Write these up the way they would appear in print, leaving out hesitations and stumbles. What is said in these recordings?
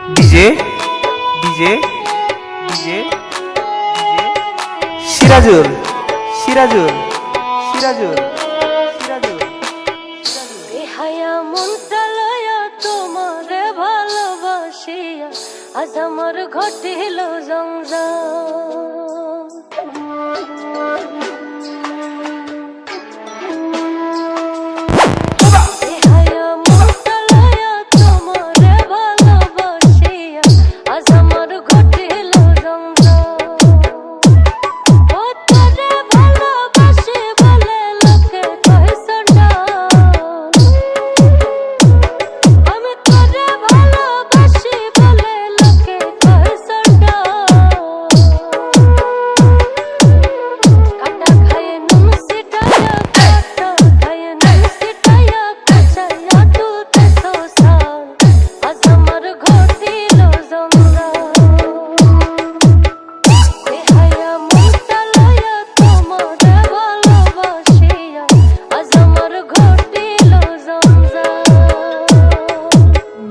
DJ DJ DJ Sirajul Sirajul Sirajul Sirajul বেহায়া মনটা লয়া তোমারে ভালোবাসিয়া আজ আমার ঘটিল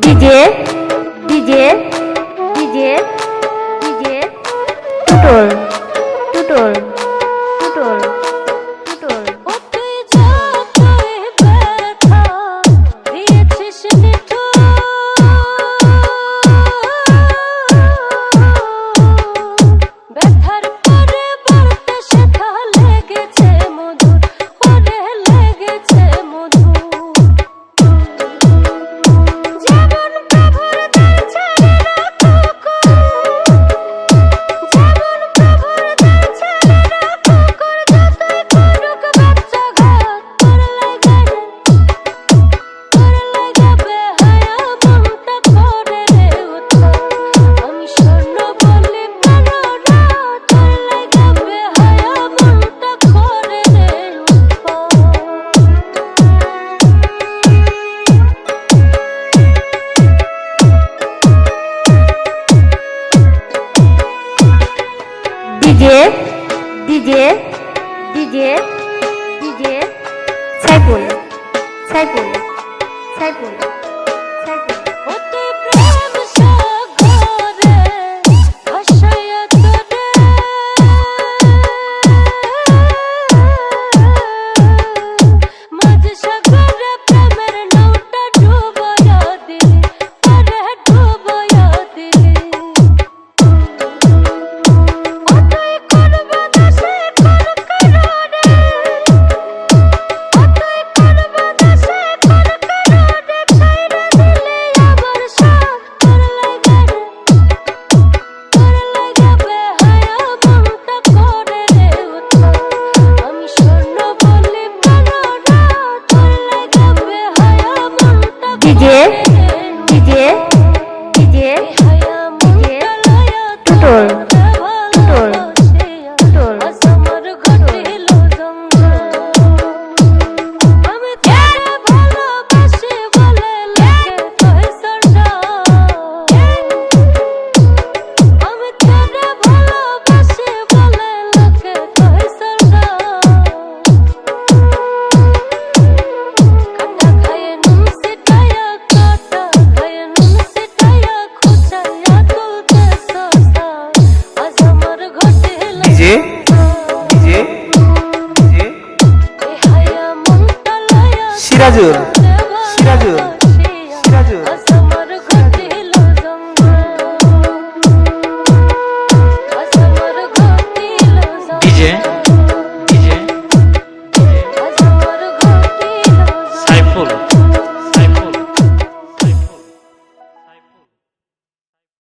DJ DJ DJ DJ Tutul Tutul Tutul Tutul ব্যথার পরে বাড়তে শেখা লেগেছে মধুর পরে লেগেছে মধুর DJ DJ DJ DJ Saiful Saiful Saiful Saiful ওতে প্রেম সাগরে ভাসায়া তোরে মাঝ সাগরে প্রেমের নৌটা ডুবায়া দিলি আরে ডুবায়া দিলি ডিজে ডিজে